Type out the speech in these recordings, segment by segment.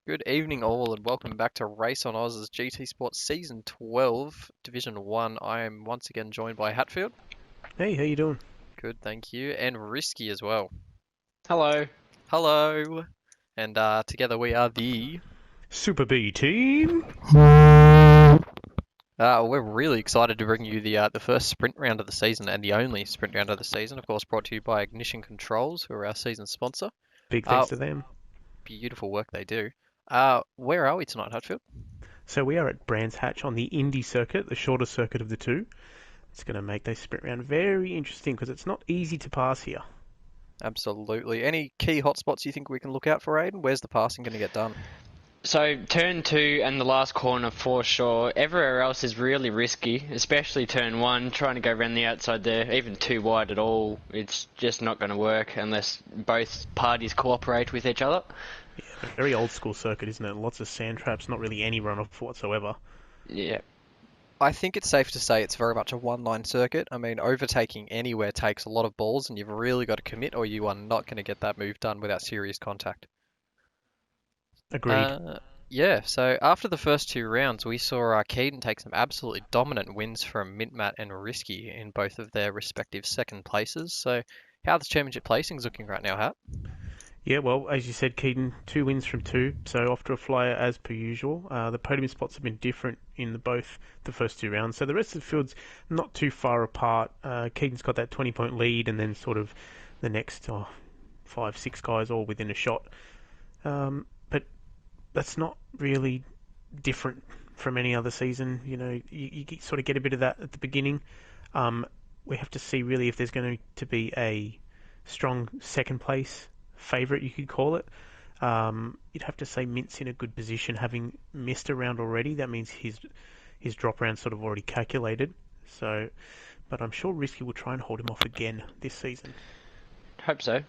Good evening, all, and welcome back to RaceOnOz's GT Sports Season 12, Division 1. I am once again joined by Hatfield. Hey, how you doing? Good, thank you. And Risky as well. Hello. Hello! And together we are the... Super B team. we're really excited to bring you the first sprint round of the season and the only sprint round of the season, of course, brought to you by Ignition Controls, who are our season sponsor. Big Uh, thanks to them. Beautiful work they do. Where are we tonight, Hatfield? So we are at Brands Hatch on the Indy circuit, the shorter circuit of the two. It's going to make this sprint round very interesting because it's not easy to pass here. Absolutely. Any key hotspots you think we can look out for, Aiden? Where's the passing going to get done? So turn 2 and the last corner for sure. Everywhere else is really risky, especially turn 1, trying to go around the outside there, even too wide at all. It's just not going to work unless both parties cooperate with each other. Yeah, very old school circuit, isn't it? Lots of sand traps, not really any runoff whatsoever. Yeah. I think it's safe to say it's very much a one-line circuit. I mean, overtaking anywhere takes a lot of balls, and you've really got to commit, or you are not going to get that move done without serious contact. Agreed. Uh, yeah, so after the first two rounds, we saw Keaton take some absolutely dominant wins from Mintmat and Risky in both of their respective second places. So, how the championship placing's looking right now, Hat? Yeah, well, as you said, Keaton, 2 wins from 2, so off to a flyer as per usual. The podium spots have been different in both the first 2 rounds, so the rest of the field's not too far apart. Keaton's got that 20-point lead, and then sort of the next 5, 6 guys all within a shot. But that's not really different from any other season. You know, you sort of get a bit of that at the beginning. We have to see really if there's going to be a strong second place favourite, you could call it. You'd have to say Mint's in a good position, having missed a round already. That means his drop round sort of already calculated. So, but I'm sure Risky will try and hold him off again this season. Hope so.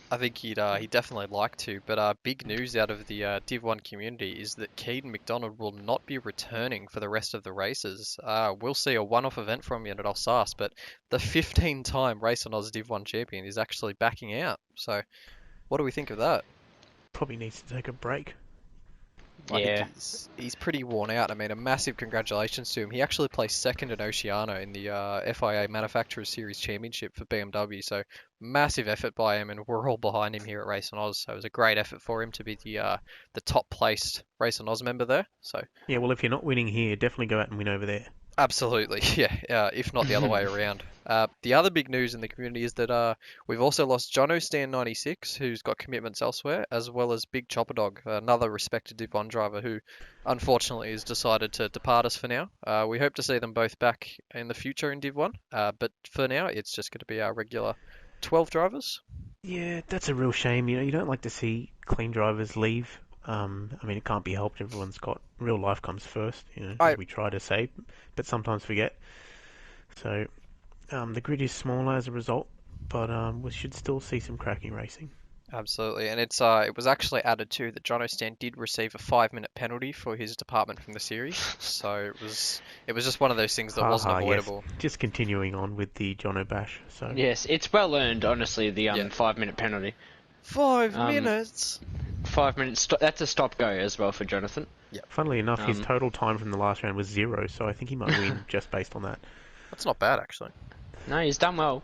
I think he'd definitely like to, but big news out of the Div 1 community is that Keaton McDonald will not be returning for the rest of the races. We'll see a one-off event from you at Alsace, but the 15-time RaceOnOz Div 1 champion is actually backing out. So, what do we think of that? Probably needs to take a break. I think Yeah. he's pretty worn out. I mean, a massive congratulations to him. He actually placed second in Oceania in the FIA Manufacturers Series Championship for BMW. So massive effort by him, and we're all behind him here at RaceOnOz. So it was a great effort for him to be the top placed RaceOnOz member there. So Yeah, well, if you're not winning here, definitely go out and win over there. absolutely, yeah, if not the other way around. The other big news in the community is that we've also lost Jono Stan 96, who's got commitments elsewhere, as well as Big Chopper Dog, another respected Div 1 driver who unfortunately has decided to depart us for now. We hope to see them both back in the future in Div 1, but for now it's just going to be our regular 12 drivers. Yeah, that's a real shame. You know, you don't like to see clean drivers leave. I mean, it can't be helped. Everyone's got real life comes first, you know, I as we try to say, but sometimes forget. So the grid is smaller as a result, but we should still see some cracking racing. Absolutely, and it was actually added too that Jono Stan did receive a 5-minute penalty for his department from the series. So it was just one of those things that wasn't Haha, yes. avoidable. Just continuing on with the Jono Bash. So Yes, it's well earned, honestly, the Yeah. 5-minute penalty. 5 minutes. 5 minutes, that's a stop go as well for Jonathan. funnily enough, his Um, total time from the last round was 0. So I think he might win just based on that. That's not bad actually. No, he's done well.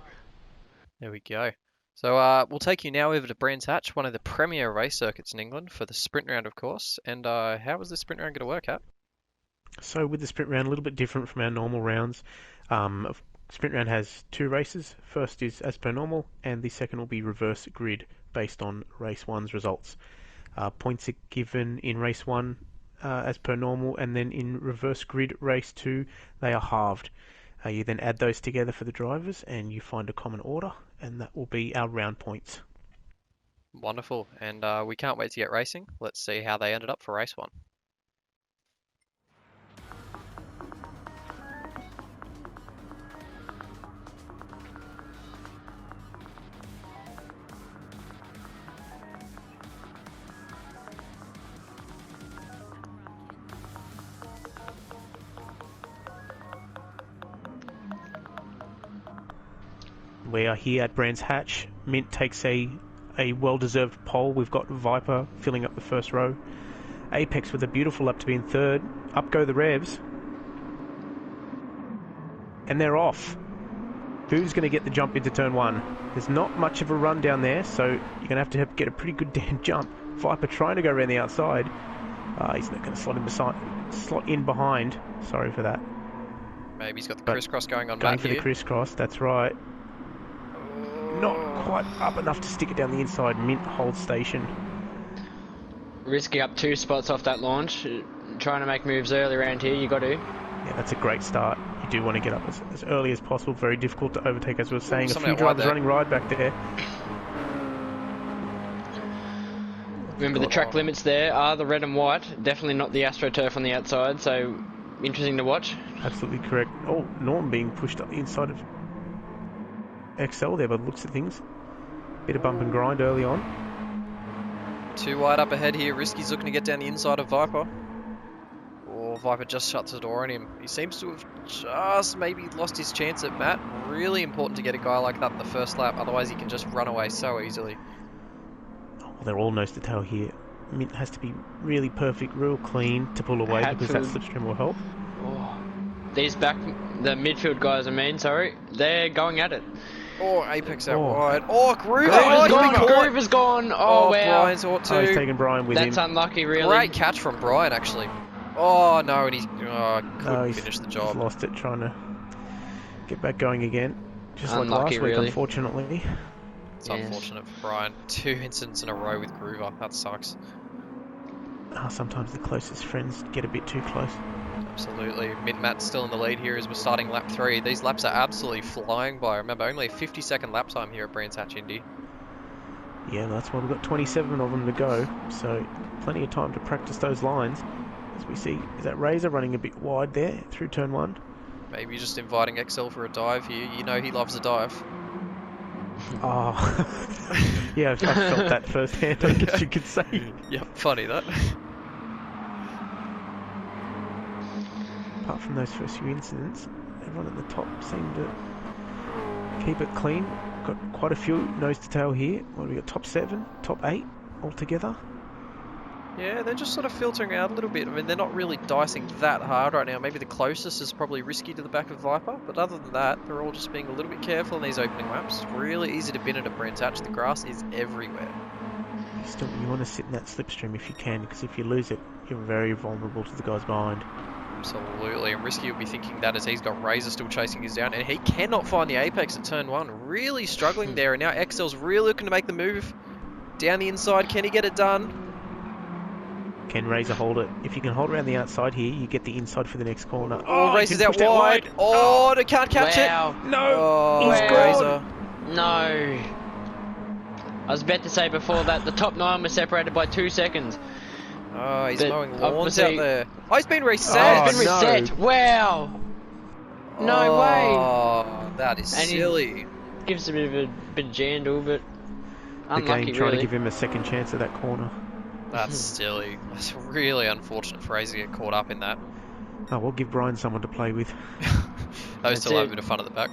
There we go. So we'll take you now over to Brands Hatch, one of the premier race circuits in England, for the sprint round, of course. And how is this sprint round going to work, Hat? So with the sprint round, a little bit different from our normal rounds. Sprint round has 2 races. First is as per normal, and the second will be reverse grid based on race 1's results. Points are given in race 1 as per normal, and then in reverse grid race 2 they are halved. You then add those together for the drivers, and you find a common order, and that will be our round points. Wonderful. And we can't wait to get racing. Let's see how they ended up for race 1. We are here at Brands Hatch. Mint takes a a well-deserved pole. We've got Viper filling up the first row. Apex with a beautiful lap to be in third. Up go the Revs. And they're off. Who's going to get the jump into turn one? There's not much of a run down there, so you're going to have get a pretty good damn jump. Viper trying to go around the outside. He's not going to slot in behind. Sorry for that. Maybe he's got the crisscross going on Going back for here. the crisscross, that's right. Not quite up enough to stick it down the inside. Mint holds station. Risky up 2 spots off that launch. Trying to make moves early around here, you got to. Yeah, that's a great start. You do want to get up as early as possible. Very difficult to overtake, as we were saying. A few drivers running wide back there. Remember the track limits there are the red and white. Definitely not the AstroTurf on the outside, so interesting to watch. Absolutely correct. Oh, Norm being pushed up the inside of XL there by the looks of things. Bit of bump and grind early on. Too wide up ahead here. Risky's looking to get down the inside of Viper. Oh, Viper just shuts the door on him. He seems to have just maybe lost his chance at Matt. Really important to get a guy like that in the first lap, otherwise he can just run away so easily. Oh, they're all nose to tail here. Mint has to be really perfect, real clean to pull away because that slipstream will help. Oh. These the midfield guys, they're going at it. Oh, Apex out wide. Oh, Groover! Groover's gone! Oh, wow. Brian's ought to. Oh, he's taking Brian with him. That's unlucky, really. Great catch from Brian, actually. Oh, no, and he couldn't finish the job. He's lost it trying to get back going again. Just Unlucky, like last week, really. Unfortunately. It's unfortunate for Brian. 2 incidents in a row with Groover. That sucks. Sometimes the closest friends get a bit too close. Absolutely. Matt's still in the lead here as we're starting lap 3. These laps are absolutely flying by. Remember, only a 50-second lap time here at Brands Hatch Indy. Yeah, that's why we've got 27 of them to go. So plenty of time to practice those lines. As we see, is that Razor running a bit wide there through turn 1? Maybe just inviting XL for a dive here. You know he loves a dive. Oh, yeah, I've felt that firsthand, I guess you could say. Yep, funny that. Apart from those first few incidents, everyone at the top seemed to keep it clean. Got quite a few nose to tail here. What have we got? Top 7, top 8 altogether. Yeah, they're just sort of filtering out a little bit. I mean, they're not really dicing that hard right now. Maybe the closest is probably Risky to the back of Viper, but other than that, they're all just being a little bit careful in these opening laps. It's really easy to bin it at Brands Hatch. The grass is everywhere. You want to sit in that slipstream if you can, because if you lose it, you're very vulnerable to the guys behind. Absolutely, and Risky will be thinking that as he's got Razor still chasing his down, and he cannot find the apex at turn 1. Really struggling there, and now XL's really looking to make the move. Down the inside, can he get it done? Can Razor hold it? If you can hold around the outside here, you get the inside for the next corner. Oh, Razor's out wide. Oh, they can't catch it. No, oh, he's Razor. No. I was about to say before that the top 9 was separated by 2 seconds. Oh, he's But mowing lawns out there. Oh, he's been reset. Oh, it's been reset. no. Wow. No way. Oh, that is And silly. Gives a bit of jandle, but The unlucky, game trying really. to give him a second chance at that corner. That's silly. It's really unfortunate for Razor to get caught up in that. Oh, we'll give Brian someone to play with. Those That's two have a it. bit of fun at the back.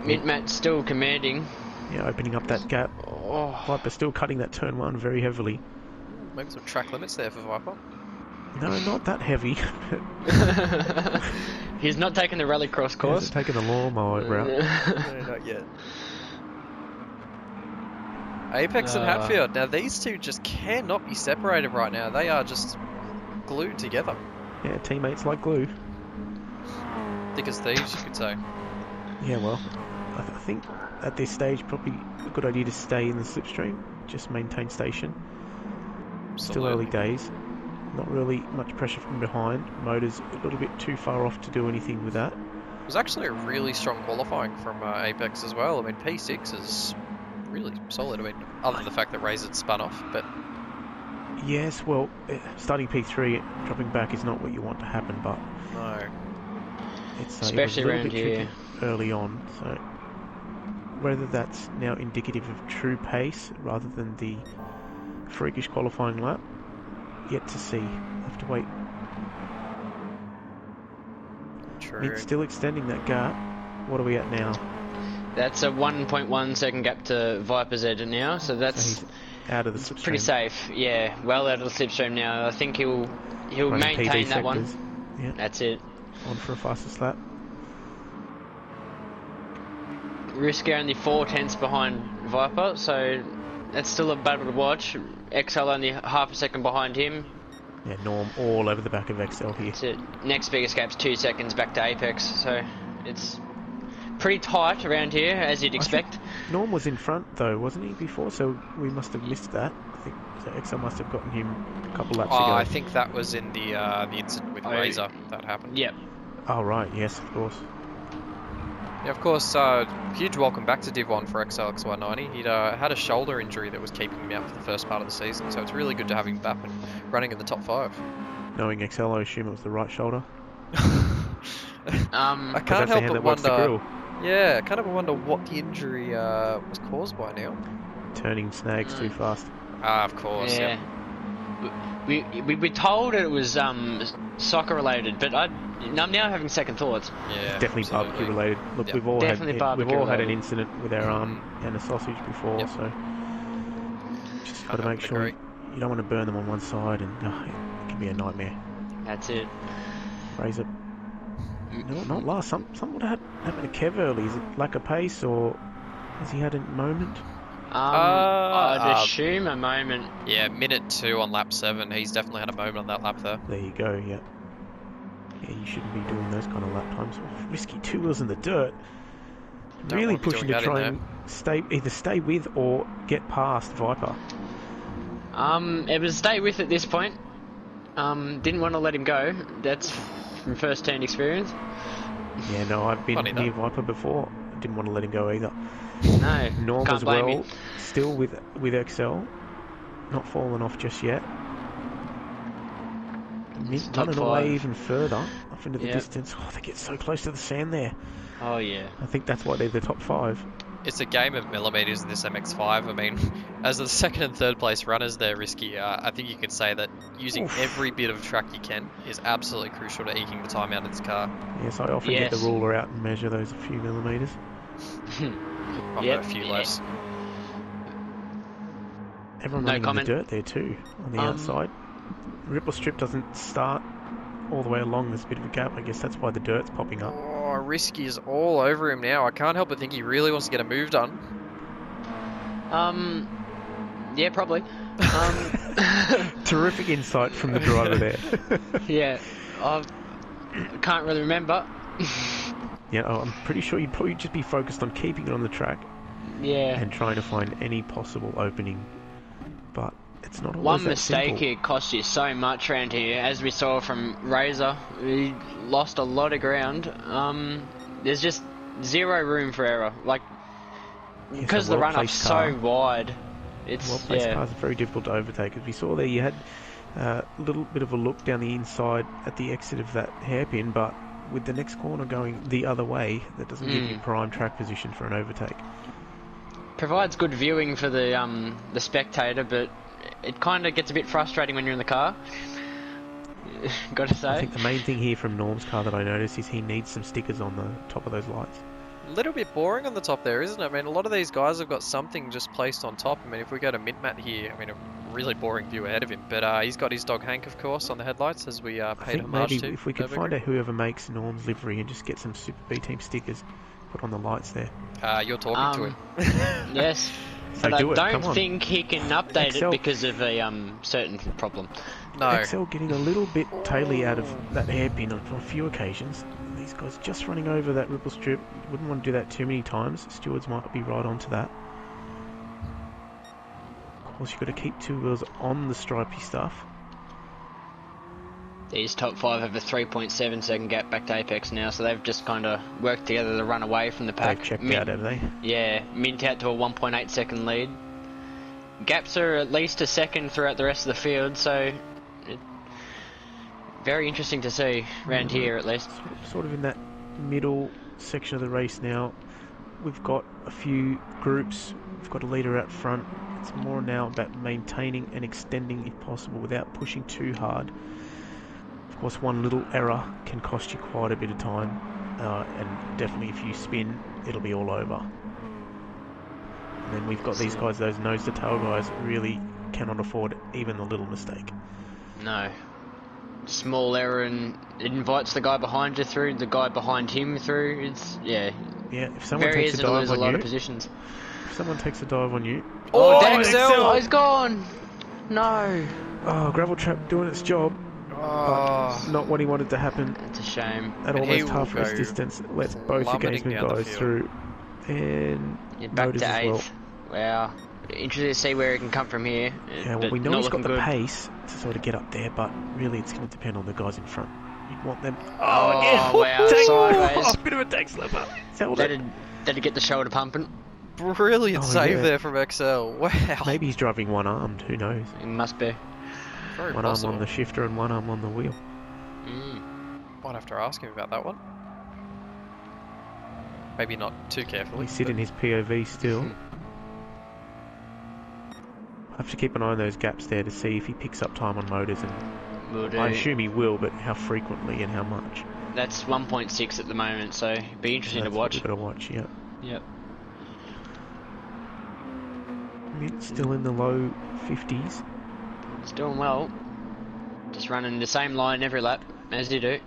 Mint still commanding. Yeah, opening up that gap. Oh. Viper still cutting that turn 1 very heavily. Maybe some track limits there for Viper. No, not that heavy. He's not taking the rallycross course. He's taking the lawnmower route. No, not yet. Apex and Hatfield. Now these two just cannot be separated right now. They are just glued together. Yeah, teammates like glue. Thick as thieves, you could say. Yeah, well, I think at this stage probably a good idea to stay in the slipstream. Just maintain station. Still early days. Not really much pressure from behind. Motor's a little bit too far off to do anything with that. It was actually a really strong qualifying from Apex as well. I mean, P6 is really solid. I mean, other than the fact that Razor spun off, but Yes, well, starting P3, dropping back is not what you want to happen, but no. it's Especially it was a little around bit here. tricky early on. So whether that's now indicative of true pace rather than the freakish qualifying lap, yet to see. Have to wait. True. It's still extending that gap. What are we at now? That's a 1.1 second gap to Viper's Edge now, so that's So he's out of the slipstream. pretty safe. Yeah, well out of the slipstream now. I think he'll Running maintain PB that one. sectors. Yeah. That's it. On for a fastest lap. Risky only 4/10 behind Viper, so that's still a battle to watch. XL only half a second behind him. Yeah, Norm all over the back of XL here. That's it. Next biggest gap's 2 seconds back to Apex, so it's pretty tight around here, as you'd expect. Norm was in front though, wasn't he, before? So we must have missed that. I think so XL must have gotten him a couple laps ago. I think that was in the incident with Razor that happened. Yep. Oh right, yes, of course. Yeah, of course, huge welcome back to Div 1 for XLX190. He'd had a shoulder injury that was keeping him out for the first part of the season, so it's really good to have him back and running in the top 5. Knowing XL, I assume it was the right shoulder. I can't help but wonder. Yeah, I kind of wonder what the injury was caused by now. Turning snags too fast. Ah, of course, yeah. We were told it was soccer related, but I'm now having second thoughts. Yeah, definitely barbecue related. Look, Yep. we've all had an incident with our arm and a sausage before, Yep. so just got to make sure you don't want to burn them on one side, and it can be a nightmare. That's it. Razor. No, not last. Something happened to Kev early. Is it lack of pace, or has he had a moment? I'd assume a moment. Yeah, minute 2 on lap 7. He's definitely had a moment on that lap there. There you go. Yeah. Yeah, you shouldn't be doing those kind of lap times. Oh, risky 2 wheels in the dirt. Don't Really want to be pushing doing to that try in and either stay with or get past Viper. It was stay with at this point. Didn't want to let him go. That's from first-hand experience. Yeah, no, I've been Funny near that. Viper before. Didn't want to let him go either. No, Norm can't as blame well, you. still with XL, not fallen off just yet. Top Running 5. away even further, off into the Yep. distance. Oh, they get so close to the sand there. Oh yeah. I think that's why they're the top 5. It's a game of millimetres in this MX-5. I mean, as the second and third place runners there, Risky, I think you could say that using every bit of track you can is absolutely crucial to eking the time out of this car. Yes, I often get the ruler out and measure those a few millimetres. I've got a few less. Everyone running in the dirt there too, on the outside. Ripple strip doesn't start all the way along. There's a bit of a gap. I guess that's why the dirt's popping up. Oh, Risky is all over him now. I can't help but think he really wants to get a move done. Yeah, probably. Terrific insight from the driver there. Yeah, I can't really remember. Yeah, I'm pretty sure you'd probably just be focused on keeping it on the track. Yeah. And trying to find any possible opening, but it's not always One that mistake simple. here costs you so much around here, as we saw from Razor. He lost a lot of ground. There's just zero room for error. Like, because the run-up's so wide. It's well-placed cars are very difficult to overtake. As we saw there, you had a little bit of a look down the inside at the exit of that hairpin, but with the next corner going the other way, that doesn't give you prime track position for an overtake. Provides good viewing for the spectator, but it kind of gets a bit frustrating when you're in the car. Got to say. I think the main thing here from Norm's car that I noticed is he needs some stickers on the top of those lights. A little bit boring on the top there, isn't it? I mean, a lot of these guys have got something just placed on top. I mean, if we go to Mint-Mat here, I mean, a really boring view ahead of him. But he's got his dog Hank, of course, on the headlights, as we paid homage to. Maybe if we could find out whoever makes Norm's livery and just get some Super B-Team stickers put on the lights there. You're talking to him. Yes. So but do I it. don't think he can update it because of a certain problem. No. XL getting a little bit taily out of that hairpin on a few occasions. These guys just running over that ripple strip. Wouldn't want to do that too many times. Stewards might be right onto that. Of course, you've got to keep 2 wheels on the stripy stuff. These top 5 have a 3.7 second gap back to Apex now, so they've just kind of worked together to run away from the pack. They've checked out, have they? Yeah, Mint out to a 1.8 second lead. Gaps are at least a second throughout the rest of the field, so very interesting to see around here at least. Sort of in that middle section of the race now. We've got a few groups. We've got a leader out front. It's more now about maintaining and extending if possible without pushing too hard. Of course, one little error can cost you quite a bit of time, and definitely if you spin, it'll be all over. then we've got these guys, those nose-to-tail guys, that really cannot afford even a little mistake. No. Small error and it invites the guy behind you through, the guy behind him through. It's, yeah. Yeah, if someone Very takes a easy to dive lose a on lot you, of positions. if someone takes a dive on you... Oh, Dexel! Oh, he's gone! No! Oh, gravel trap doing its job, but not what he wanted to happen. That's a shame. At And he almost will half race go distance, lets both the plummeting gamesman down the guys field. through, and Yeah, back Motors to as well. 8th. Wow. Interested to see where he can come from here. Yeah, well, but we know not he's got looking the good. pace to sort of get up there, but really it's going to depend on the guys in front. You'd want them... Oh, yeah! wow, Tank- sideways. Oh, bit of a tank slipper. Held it. That'd get the shoulder pumping. Brilliant Oh, save yeah. there from XL. Wow. Maybe he's driving one-armed, who knows? It must be. Very One possible. arm on the shifter and one arm on the wheel. Might have to ask him about that one. Maybe not too carefully. He's sitting his POV still. I have to keep an eye on those gaps there to see if he picks up time on motors, and Will do. I assume he will, but how frequently and how much? That's 1.6 at the moment, so it'd be interesting That's to what watch. we've got to watch, yeah. Yep. I mean, it's still in the low 50s. It's doing well. Just running the same line every lap, as you do.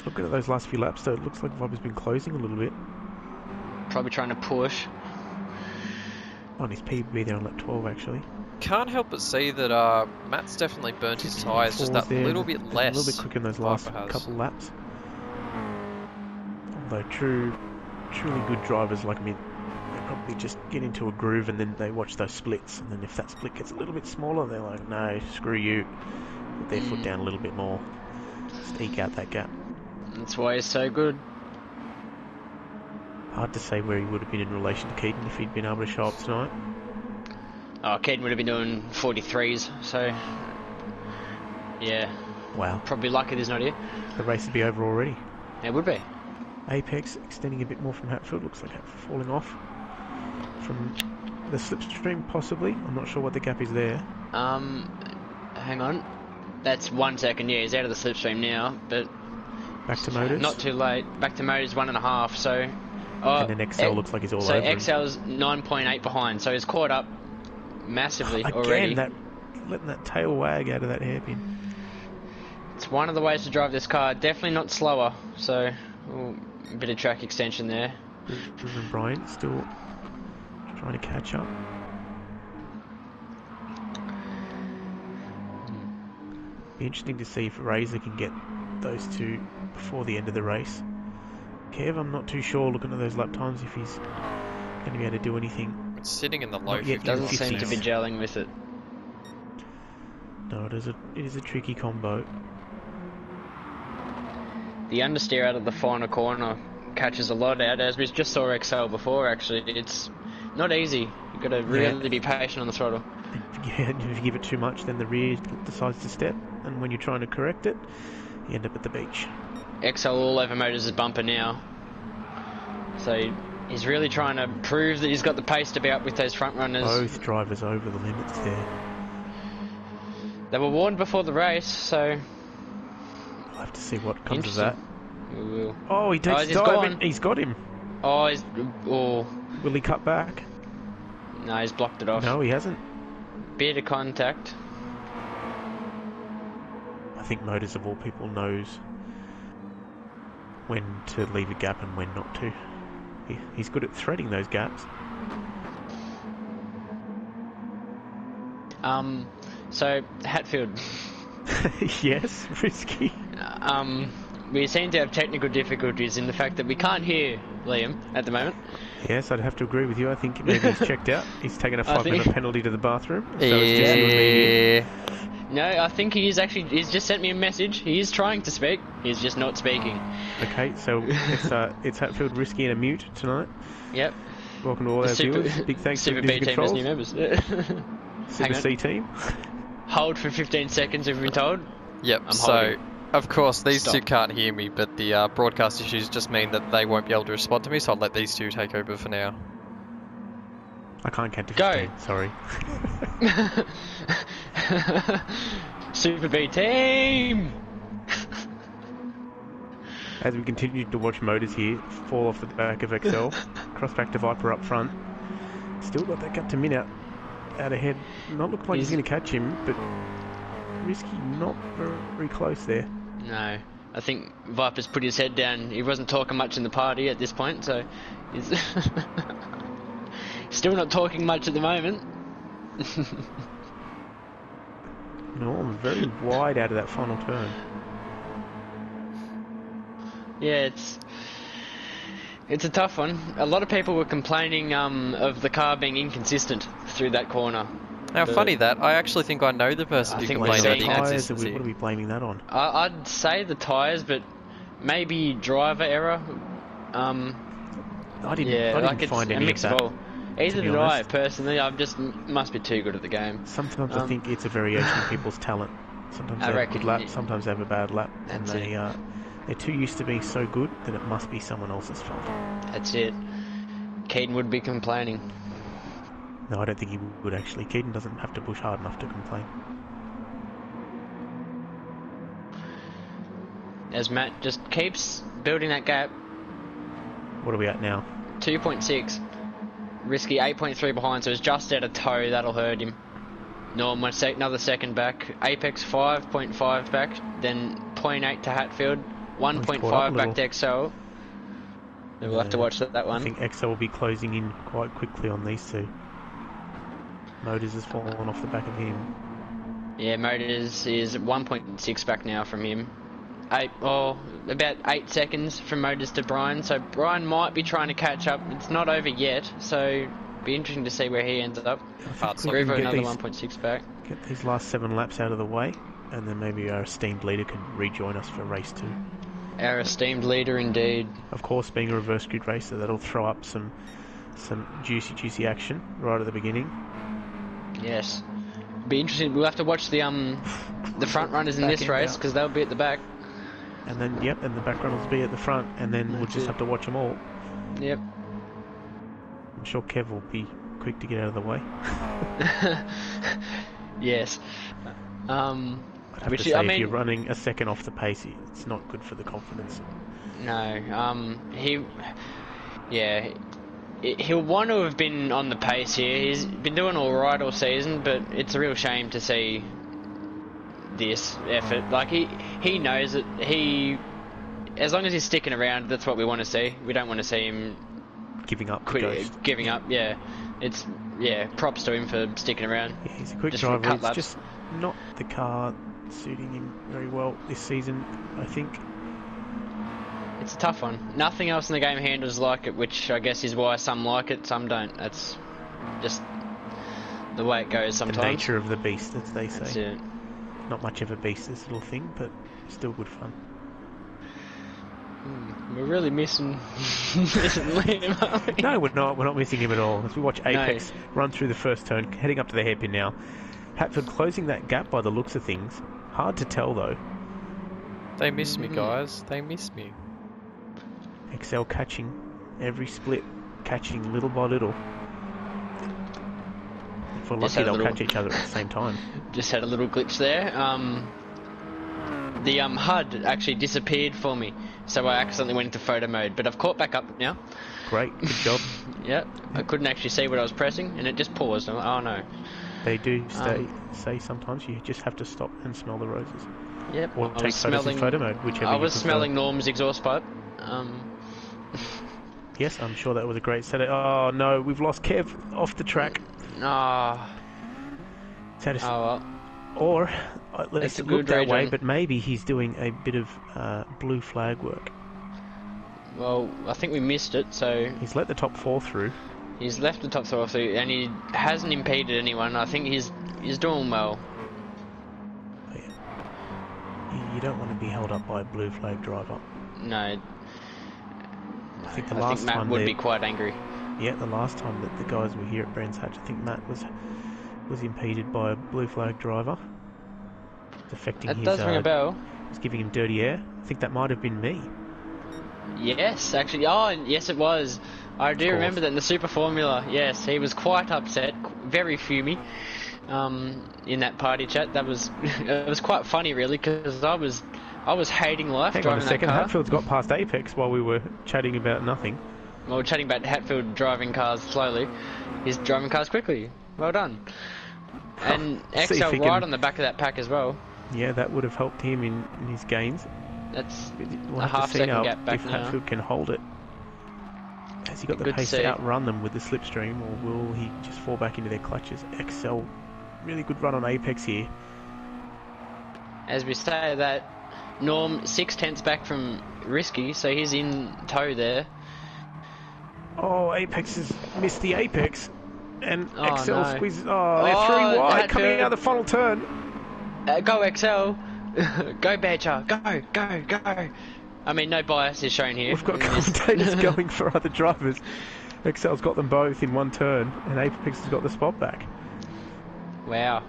Looking at those last few laps, though, it looks like Viper's been closing a little bit. Probably trying to push. On his PB there on lap 12, actually. Can't help but see that Matt's definitely burnt his tyres just that There, little bit a less. little bit quicker in those last Viper has. couple laps. Although truly good drivers, like, I mean, they probably just get into a groove and then they watch those splits. And then if that split gets a little bit smaller, they're like, no, screw you. Put their foot down a little bit more. Just eke out that gap. That's why he's so good. Hard to say where he would have been in relation to Keaton if he'd been able to show up tonight. Oh, Caden would have been doing 43s, so... Yeah, Wow, probably lucky there's not here. the race would be over already. It would be. Apex extending a bit more from Hatfield, looks like Hatfield falling off from the slipstream possibly. I'm not sure what the gap is there. Hang on. That's 1 second, yeah, he's out of the slipstream now, but... Back to motors. Not too late. Back to motors 1.5, so... And then XL looks like he's all so over him. XL's 9.8 behind, so he's caught up massively already. Again, letting that tail wag out of that hairpin. It's one of the ways to drive this car. Definitely not slower, so a bit of track extension there. And Brian still trying to catch up. Be interesting to see if Razor can get those two before the end of the race. Kev, I'm not too sure looking at those lap times if he's going to be able to do anything. It's sitting in the low Not yet. 50s. Doesn't Yeah, seem to be 50s. gelling with it. No, it is a tricky combo. The understeer out of the final corner catches a lot out, as we just saw XL before actually. It's not easy. You've got to really be patient on the throttle. Yeah, if you give it too much, then the rear decides to step, and when you're trying to correct it, you end up at the beach. XL all over Motors' bumper now. So he's really trying to prove that he's got the pace to be up with those front runners. Both drivers over the limits there. They were warned before the race, so We'll have to see what comes of that. we will. Oh, he takes he's dive. gone. He's got him. Oh, Will he cut back? no, he's blocked it off. No, he hasn't. Bit of contact. I think Motors of all people knows when to leave a gap and when not to. He's good at threading those gaps. So Hatfield. Yes, risky. We seem to have technical difficulties in the fact that we can't hear Liam at the moment. Yes, I'd have to agree with you. I think maybe he's checked out. He's taken a I 5-minute think- penalty to the bathroom. So it's just you and me here. No, I think he's just sent me a message. He is trying to speak. He's just not speaking. Okay, so it's Hatfield risky and a mute tonight. Yep. Welcome to all our viewers. Big thanks Super to B the team as controls. new members. Super Hang on. C team. Hold for 15 seconds, we've been told. Yep, I'm so holding. of course these Stop. two can't hear me, but the broadcast issues just mean that they won't be able to respond to me, so I'll let these two take over for now. I can't count to Go. 15, sorry. Super B team! As we continue to watch Motors here fall off the back of XL, cross back to Viper up front. Still got that gap to Min out ahead. Not looking like he's going to catch him, but risky, not very close there. No. I think Viper's put his head down. He wasn't talking much in the party at this point, so he's still not talking much at the moment. Norm very wide out of that final turn. Yeah, it's a tough one. A lot of people were complaining of the car being inconsistent through that corner. Now, funny that. I actually think I know the person who complained about the inconsistency. What are we blaming that on? I'd say the tyres, but maybe driver error. I didn't find any of that. Either did I, personally. I just must be too good at the game. Sometimes I think it's a variation of people's talent. Sometimes they have a good lap, sometimes they have a bad lap. And they're too used to being so good that it must be someone else's fault. That's it. Keaton would be complaining. No, I don't think he would actually. Keaton doesn't have to push hard enough to complain. As Matt just keeps building that gap. What are we at now? 2.6. Risky 8.3 behind, so it's just out of toe. That'll hurt him. Norm another second back. Apex 5.5 back. Then 0.8 to Hatfield. 1.5 back to XL. We'll have to watch that one. I think XL will be closing in quite quickly on these two. Motors has fallen off the back of him. Yeah, Motors is 1.6 back now from him. About 8 seconds from Motors to Brian. So Brian might be trying to catch up. It's not over yet, so be interesting to see where he ends up. Over another 1.6 back. Get these last 7 laps out of the way, and then maybe our esteemed leader can rejoin us for race 2. Our esteemed leader, indeed. Of course, being a reverse grid racer, that'll throw up some juicy action right at the beginning. Yes. Be interesting. We'll have to watch the front runners in this race because they'll be at the back. And then and the back runners will be at the front, and then we'll just have to watch them all. Yep. I'm sure Kev will be quick to get out of the way. Yes. I'd have to say, if you're running a second off the pace, it's not good for the confidence. No. He'll want to have been on the pace here. He's been doing all right all season, but it's a real shame to see this effort. Like he knows that as long as he's sticking around, that's what we want to see. We don't want to see him giving up. Giving up. Yeah, props to him for sticking around. Yeah, he's a quick driver. It's just not the car suiting him very well this season, I think. It's a tough one. Nothing else in the game handles like it, which I guess is why some like it, some don't. That's just the way it goes sometimes. The nature of the beast, as they say. That's it. Not much of a beast, this little thing, but still good fun. We're really missing Liam, aren't we? No, we're not. We're not missing him at all. As we watch Apex run through the first turn, heading up to the hairpin now. Hatfield closing that gap by the looks of things. Hard to tell, though. They miss me, guys. They miss me. XL catching every split, catching little by little. If we're lucky, they'll catch each other at the same time. Just had a little glitch there. The HUD actually disappeared for me, so I accidentally went into photo mode, but I've caught back up now. Great, good job. Yep, I couldn't actually see what I was pressing, and it just paused. I'm like, oh no. They do say sometimes you just have to stop and smell the roses. Yep, or take photos in photo mode, whichever I was you smelling Norm's exhaust pipe. Yes, I'm sure that was a great setup. Oh no, we've lost Kev off the track. Well. Or let's look that way, but maybe he's doing a bit of blue flag work. Well, I think we missed it, so... He's let the top 4 through. He's left the top 4 through, and he hasn't impeded anyone. I think he's doing well. Oh, yeah. You don't want to be held up by a blue flag driver. No. I think Matt would be quite angry. Yeah, the last time that the guys were here at Brands Hatch, I think Matt was impeded by a blue flag driver. It's affecting his... That does ring a bell. It's giving him dirty air. I think that might have been me. Yes, actually. Oh, yes, it was. I do remember that in the Super Formula. Yes, he was quite upset, very fumey, in that party chat. That was it was quite funny, really, because I was hating life driving that car. Hang on a second. Hatfield's got past Apex while we were chatting about nothing. Well, chatting about Hatfield driving cars slowly, he's driving cars quickly. Well done. And See if XL he right can- on the back of that pack as well. Yeah, that would have helped him in his gains. That's We'll a have to half see second now gap back if now. Hatfield can hold it. Has he got the Good to pace see. to outrun them with the slipstream, or will he just fall back into their clutches? XL, really good run on Apex here. As we say that, Norm 6/10 back from Risky, so he's in tow there. Oh, Apex has missed the Apex. And Oh, XL no. squeezes. Oh, they're three wide coming out of the final turn. Go XL! Go Badger! Go, go, go! I mean, no bias is shown here. We've got commentators going for other drivers. XL's got them both in one turn, and Apex has got the spot back. Wow.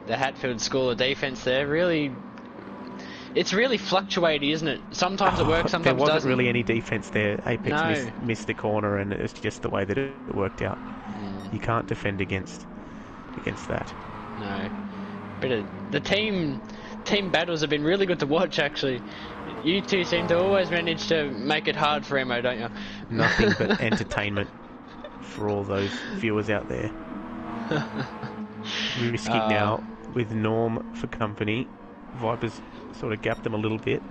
The Hatfield school of defence there, really... It's really fluctuating, isn't it? Sometimes it works, sometimes there wasn't doesn't. really any defence there. Apex No. missed the corner, and it's just the way that it worked out. You can't defend against that. No. But the team battles have been really good to watch, actually. You two seem to always manage to make it hard for Emo, don't you? Nothing but entertainment for all those viewers out there. Risky now with Norm for company. Viper's sort of gapped them a little bit.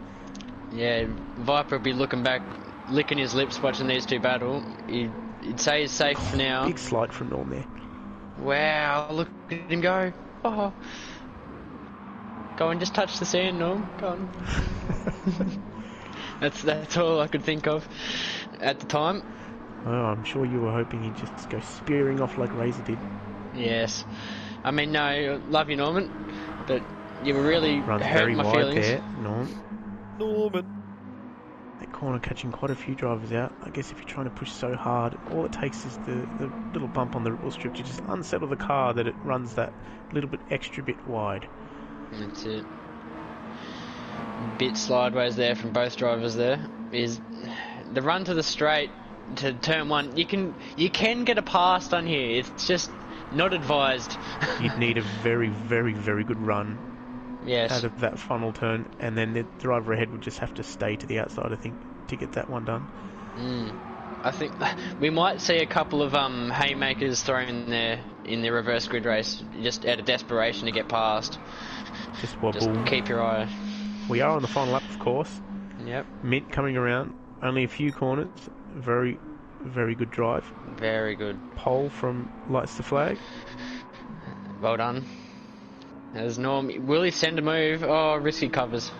Yeah, Viper will be looking back, licking his lips watching these two battle. He'd say he's safe for now. Big slide from Norm there. Wow, look at him go. Oh. Go and just touch the sand, Norm. Go on. That's all I could think of at the time. Oh, I'm sure you were hoping he'd just go spearing off like Razor did. Yes. I mean, no, love you, Norman, but you were really Runs hurting very my wide feelings. there, Norm. Norman. That corner catching quite a few drivers out. I guess if you're trying to push so hard, all it takes is the little bump on the ripple strip to just unsettle the car that it runs that little bit extra bit wide. That's it. Bit sideways there from both drivers there. Is the run to the straight to turn one. You can get a pass done here. It's just not advised. You'd need a very, very, very good run Yes. out of that funnel turn, and then the driver ahead would just have to stay to the outside, I think, to get that one done. I think we might see a couple of haymakers thrown in the reverse grid race, just out of desperation to get past. Just wobble. Just keep your eye. We are on the final lap, of course. Yep. Mint coming around, only a few corners. Very, very good drive. Very good. Pole from Lights the Flag. Well done. There's Norm. Will he send a move? Oh, Risky covers.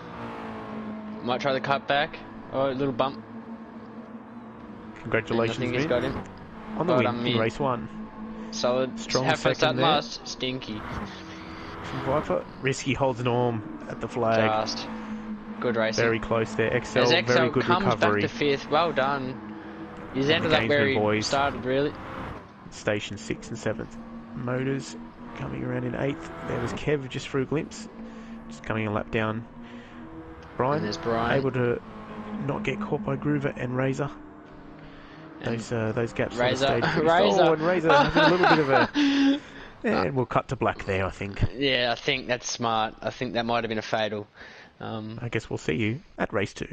Might try the cut back. Oh, a little bump. Congratulations, I think he's Mint. got him. On the Well win done, in Mint. race one. Solid. Strong Have fun second start there. last. Stinky. From Viper. Risky holds Norm at the flag. Just. Good racing. Very close there. XL, As very XL good comes recovery. back to fifth. Well done. He's And ended the up where he Gainsman boys. started, really. Station 6 and 7th. Motors coming around in 8th. There was Kev just for a glimpse. Just coming a lap down. Brian, And there's Brian. able to not get caught by Groover and Razor. Those gaps on the Razor. stage. Razor. Oh, and Razor having a little bit of a... And we'll cut to black there, I think. Yeah, I think that's smart. I think that might have been a fatal. I guess we'll see you at race 2.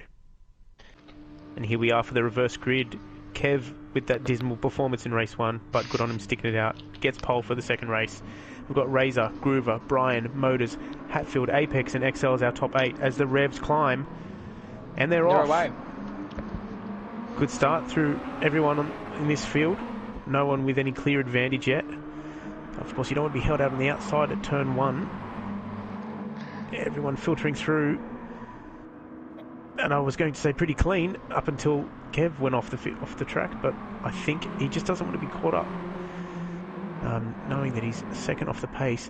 And here we are for the reverse grid. Kev with that dismal performance in race 1, but good on him sticking it out. Gets pole for the second race. We've got Razor, Groover, Brian, Motors, Hatfield, Apex and XL as our top 8 as the revs climb. And they're off. away. Good start through everyone in this field. No one with any clear advantage yet. Of course, you don't want to be held out on the outside at turn 1. Everyone filtering through. And I was going to say pretty clean up until Kev went off the track, but I think he just doesn't want to be caught up. Knowing that he's second off the pace.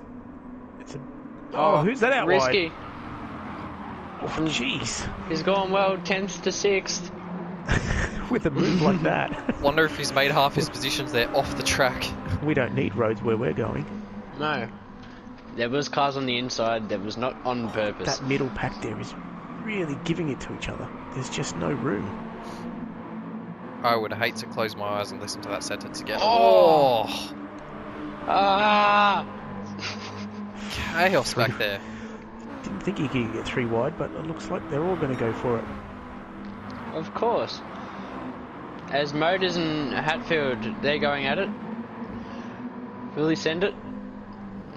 Who's that out Risky. wide? Oh, jeez. He's going well, 10th to 6th. With a move like that. Wonder if he's made half his positions there off the track. We don't need roads where we're going. No. There was cars on the inside, that was not on purpose. That middle pack there is really giving it to each other. There's just no room. I would hate to close my eyes and listen to that sentence again. Oh! Oh! Ah! Chaos back there. Didn't think he could get 3 wide, but it looks like they're all going to go for it. Of course. As Motors and Hatfield, they're going at it. Will he send it?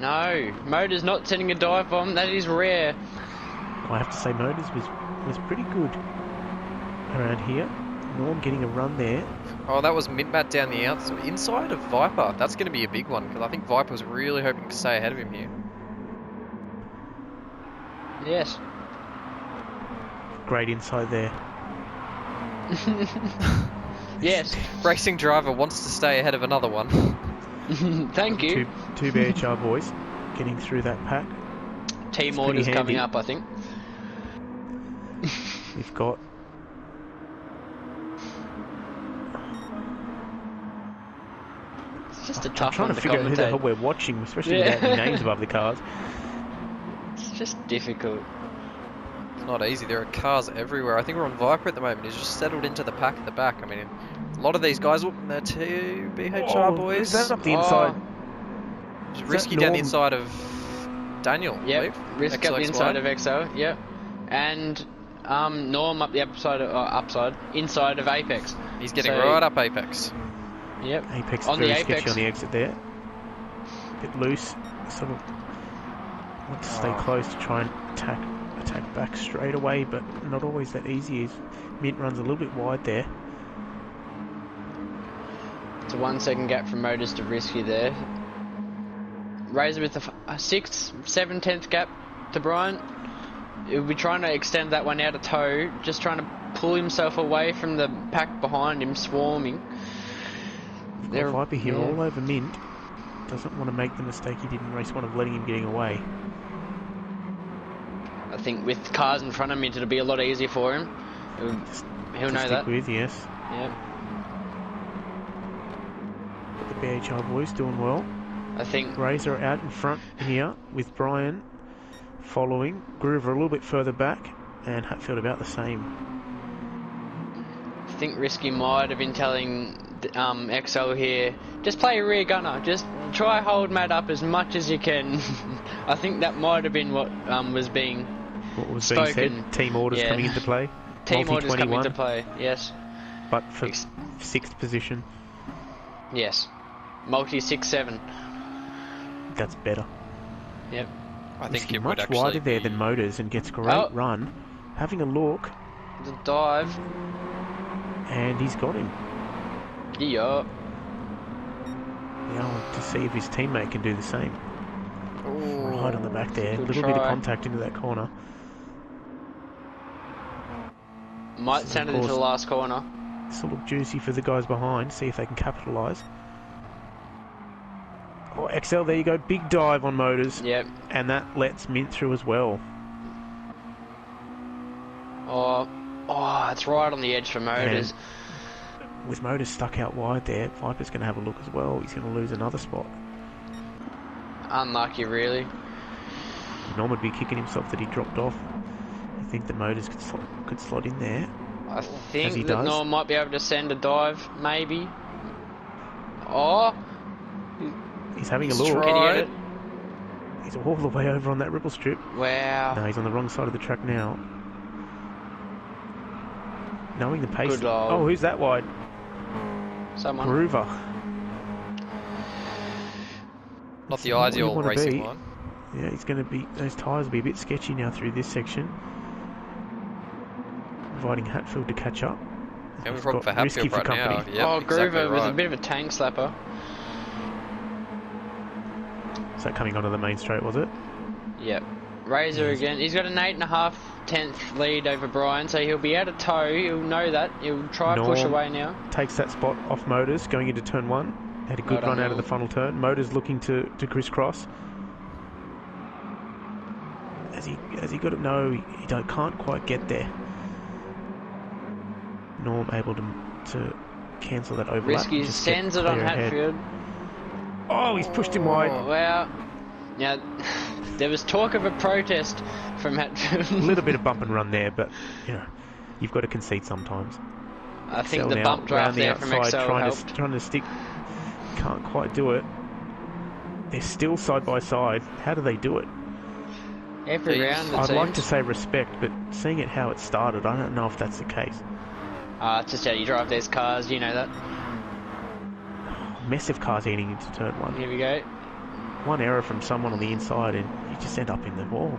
No, Motors not sending a dive bomb. That is rare. I have to say, Motors was pretty good around here. Norm getting a run there. Oh, that was Mintmat down the outside. Inside of Viper. That's going to be a big one, because I think Viper was really hoping to stay ahead of him here. Yes. Great inside there. Yes. Racing driver wants to stay ahead of another one. Thank you. Two BHR boys getting through that pack. Team orders coming up, I think. We've got... It's just a I'm tough trying one to to figure out who the commentate. hell we're watching, especially without any names above the cars. It's just difficult. It's not easy. There are cars everywhere. I think we're on Viper at the moment. He's just settled into the pack at the back. I mean, a lot of these guys, look, they're two BHR boys. Is that up the inside? It's risky down the inside of Daniel. Yep, risk up the inside of XL. Yep, and Norm up the inside of Apex. He's getting right up Apex. Yep, Apex on very the sketchy Apex. on the exit there. Bit loose. Sort of want to stay close to try and attack back straight away, but not always that easy. Mint runs a little bit wide there. It's a 1 second gap from Motors to Risky there. Razor with a 6th, 7/10th gap to Brian. He'll be trying to extend that one out of tow, just trying to pull himself away from the pack behind him, swarming. Got Viper here all over Mint. Doesn't want to make the mistake he did in race 1 of letting him getting away. I think with cars in front of Mint, it'll be a lot easier for him. He'll know that. With, yes. Yeah. But the BHR boys doing well. I think Razor out in front here with Brian following. Groover a little bit further back, and Hatfield about the same. Risky might have been telling XL here, just play a rear gunner, just try hold Matt up as much as you can. I think that might have been what was being spoken. Being said. Team orders coming into play. Team orders coming into play, yes. But for 6th position. Yes. Multi 6-7. That's better. Yep. I think Risky it much would actually wider there than Motors and gets great run. Having a look. The dive. And he's got him. Yeah. Now to see if his teammate can do the same. Ooh, Right on the back there. A little try. bit of contact into that corner. Might send it into the last corner. This will look juicy for the guys behind. See if they can capitalise. Oh, XL, there you go. Big dive on Motors. Yep. And that lets Mint through as well. Oh, it's right on the edge for Motors. And with Motors stuck out wide there, Viper's going to have a look as well. He's going to lose another spot. Unlucky, really. Norm would be kicking himself that he dropped off. I think the Motors could slot in there. I think that Norm might be able to send a dive, maybe. He's having a look. Can he get it? He's all the way over on that ripple strip. Wow. No, he's on the wrong side of the track now. Knowing the pace. Good old. Oh, who's that wide? Someone. Groover. not the ideal racing line. Yeah, he's going to be. Those tyres will be a bit sketchy now through this section. Inviting Hatfield to catch up. And we're probably for Hatfield right now. Yep, Groover exactly with right. a bit of a tank slapper. Is that coming onto the main straight, was it? Yep. Razor again. He's got an 8.5 10th lead over Brian, so he'll be out of tow. He'll know that. He'll try and push away now. Takes that spot off Motors going into turn 1. Had a good run out of the funnel turn. Motors looking to crisscross. Has he got it? No, he can't quite get there. Norm able to cancel that overlap. Risky sends it on Hatfield. Oh, he's pushed him wide. Wow. Now, there was talk of a protest from Hatfield. A little bit of bump and run there, but you know, you've got to concede sometimes. I think the bump draft there from XL helped. Trying to stick, can't quite do it. They're still side by side. How do they do it? Every round, it I'd seems. like to say respect, but seeing it how it started, I don't know if that's the case. It's just how you drive these cars, you know that. Massive cars heading into turn 1. Here we go. One error from someone on the inside and you just end up in the wall.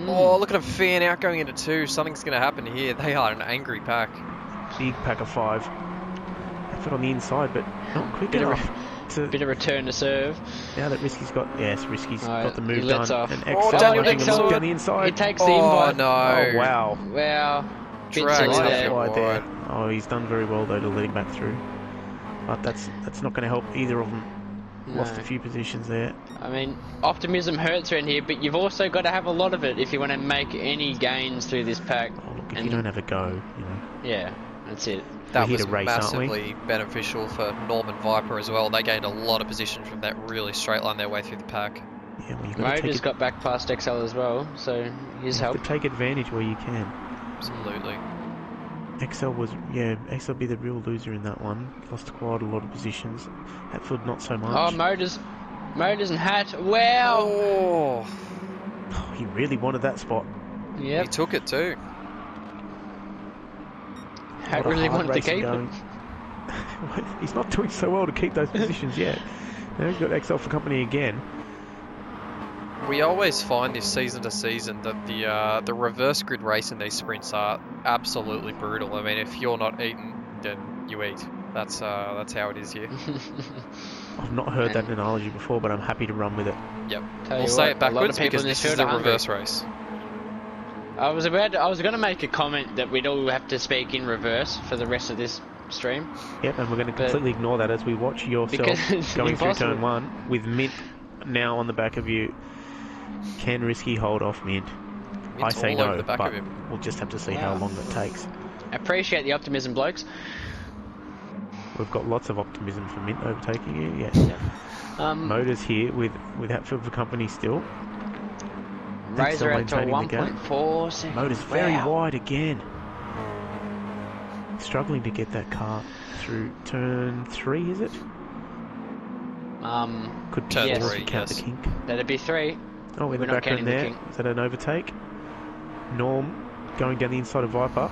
Oh, look at them fan out going into 2. Something's going to happen here. They are an angry pack. Big pack of 5. Hatfield on the inside, but not quick enough. Bit of return to serve. Now that Risky's got... Yes, Risky's got the move he done. lets off. And Oh, Excel Daniel having a Excel. look down the inside. He takes the invite. no. Oh, wow. Wow. Bit Drags silly up there. the Wide there. wide. Oh, he's done very well, though, to let him back through. But that's not going to help either of them. Lost a few positions there. I mean, optimism hurts around here, but you've also got to have a lot of it if you want to make any gains through this pack. Oh, look, if you don't have a go, you know. Yeah, that's it. That here was to race, aren't we? massively beneficial for Norman Viper as well. They gained a lot of position from that really straight line their way through the pack. Yeah, well, you've got to Motor's got back past XL as well, so he's you have helped. to take advantage where you can. Absolutely. XL be the real loser in that one. Lost quite a lot of positions. Hatfield not so much. Oh, Motors and Hatch. Wow. Oh, Oh, he really wanted that spot. he Yep. took it too. Hat What a really hard wanted to racing keep going. it. He's not doing so well to keep those positions yet. Now he's got XL for company again. We always find this season to season that the reverse grid race in these sprints are absolutely brutal. I mean, if you're not eating, then you eat. That's how it is here. I've not heard that analogy before, but I'm happy to run with it. Yep. Tell We'll you say what, it backwards a lot of people because in this this is field a are hungry. reverse race. I was going to make a comment that we'd all have to speak in reverse for the rest of this stream. Yep, and we're going to completely ignore that as we watch yourself Because it's going through impossible. turn 1 with Mint now on the back of you. Can Risky hold off Mint? I Mint's say all over no, the back but of him. we'll just have to see how long that takes. Appreciate the optimism, blokes. We've got lots of optimism for Mint overtaking you, yes. Motors here with Hatfield for company still. Razor out to maintaining the gap. 1.4 seconds. Motors very Wow. wide again. Struggling to get that car through turn 3, is it? Could be Turn yes. four if three, you count yes. the kink. That'd be 3. Oh, in We're the not background counting the there. kink. Is that an overtake? Norm going down the inside of Viper.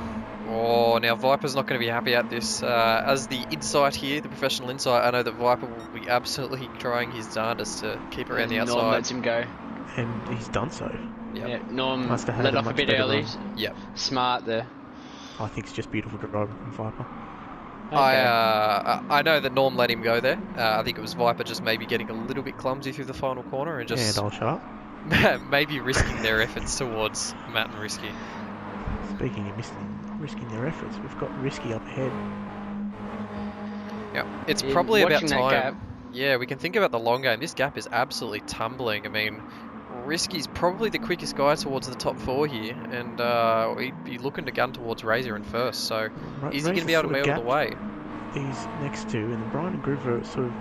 Oh, now Viper's not going to be happy at this. As the insight here, the professional insight, I know that Viper will be absolutely trying his darndest to keep around the Norm outside. lets him go. And he's done so. Yep. Yeah, Norm Must have had let a off a much bit better early. run. Yep. Smart there. I think it's just beautiful to drive from Viper. Okay. I know that Norm let him go there. I think it was Viper just maybe getting a little bit clumsy through the final corner and just And I'll shut up. maybe risking their efforts towards Matt and Risky. Speaking of risking their efforts, we've got Risky up ahead. Yeah, it's Yeah, probably about watching that time. gap. Yeah, we can think about the long game. This gap is absolutely tumbling. I mean, Risky's probably the quickest guy towards the top 4 here, and he'd be looking to gun towards Razor in first. So is he going to be able to move all the way? These next two, and Brian and Groover are sort of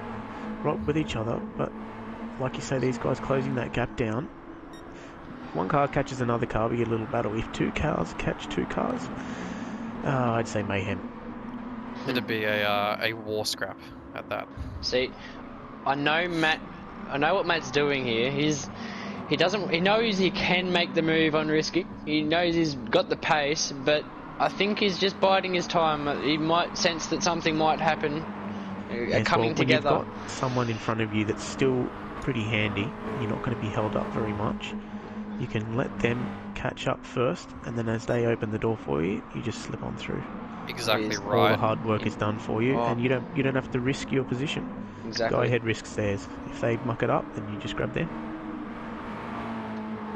right with each other, but like you say, these guys closing that gap down. If one car catches another car, we get a little battle. If 2 cars catch 2 cars, I'd say mayhem. It'd be a war scrap at that. See, I know what Matt's doing here. He knows he can make the move on Risky. He knows he's got the pace, but I think he's just biding his time. He might sense that something might happen. Yes, Coming when together. you've got someone in front of you that's still pretty handy, you're not going to be held up very much. You can let them catch up first, and then as they open the door for you, you just slip on through. Exactly Yes. All the right. hard work is done for you, Oh. and you don't have to risk your position. Exactly. Go ahead, risks theirs. If they muck it up, then you just grab them.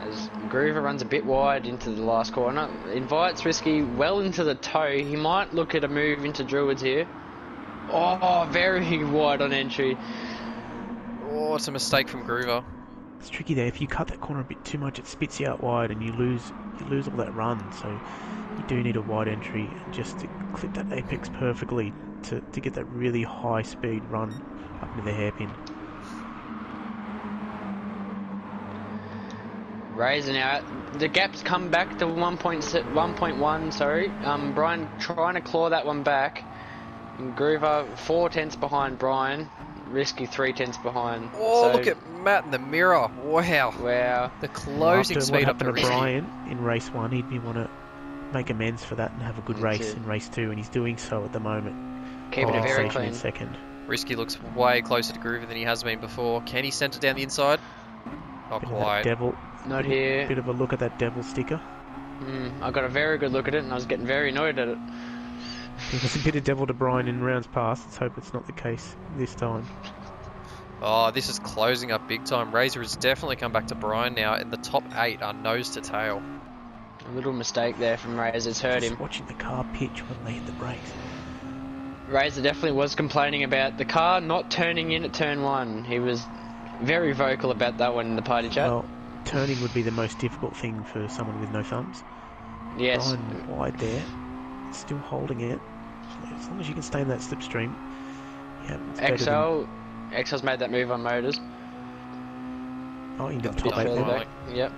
As Groover runs a bit wide into the last corner, invites Risky well into the toe. He might look at a move into Druids here. Oh, very wide on entry. Oh, it's a mistake from Groover. It's tricky there. If you cut that corner a bit too much, it spits you out wide, and you lose all that run. So you do need a wide entry just to clip that apex perfectly to get that really high speed run up into the hairpin. Razor now. The gap's come back to 1.1. Sorry. Brian trying to claw that one back. And Groover 4 tenths behind Brian. Risky 3 tenths behind. Oh, So- look at Matt in the mirror. Wow. Wow. The closing After speed what up to happened to Risky. Brian in race 1, he'd be want to make amends for that and have a good That's race it. in race 2, and he's doing so at the moment. Keeping it very Station clean. in second. Risky looks way closer to Groover than he has been before. Can he send it down the inside? Not Bit of that quite. devil. Not here. Bit of a look at that devil sticker. I got a very good look at it, and I was getting very annoyed at it. It was a bit of devil to Brian in rounds past. Let's hope it's not the case this time. Oh, this is closing up big time. Razor has definitely come back to Brian now, and the top 8 are nose to tail. A little mistake there from Razor. It's hurt Just him. watching the car pitch when they hit the brakes. Razor definitely was complaining about the car not turning in at turn 1. He was very vocal about that one in the party chat. Well, turning would be the most difficult thing for someone with no thumbs. Yes. Brian wide there, still holding it. As long as you can stay in that slipstream. Yeah, it's better than... XL's made that move on motors. Oh, into the Bit top 8 further now. back. Yep.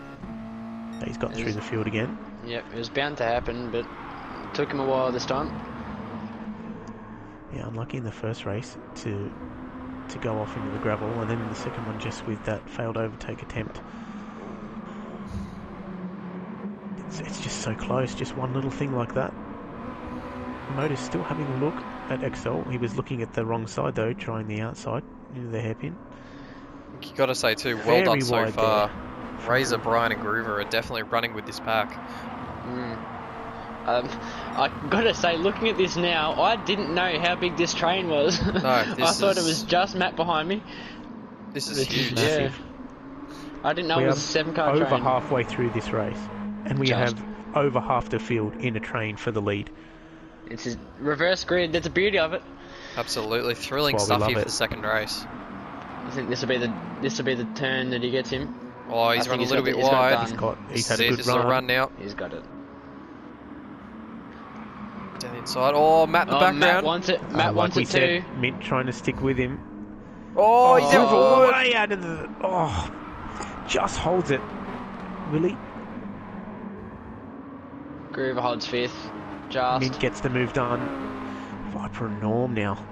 He's got through the field again. Yep. It was bound to happen, but it took him a while this time. Yeah, unlucky in the first race to go off into the gravel, and then in the second one just with that failed overtake attempt. It's just so close, just one little thing like that. Motor's still having a look at XL. He was looking at the wrong side though, trying the outside into the hairpin. You got to say too, well Very done so wide far. there. Razor, Brian, and Groover are definitely running with this pack. I gotta say, looking at this now, I didn't know how big this train was. No, I thought it was just Matt behind me. This is Which is huge. massive. I didn't know We it was are a 7-car over train. halfway through this race, and we Just. have over half the field in a train for the lead. It's a reverse grid. That's the beauty of it. Absolutely thrilling That's why we stuff love here for it. the second race. I think this will be the turn that he gets him. Oh, he's I run think a little bit he's got it wide. done. He's had a good This is a run now. He's got it. Down the inside. Oh, Matt in the background. Matt wants it. Matt wants like we it too. said, Mint trying to stick with him. Oh, he's out forward. way out of the... Oh, just holds it. Really? Groover holds 5th. Just. Mint gets the move done. Viper and Norm now.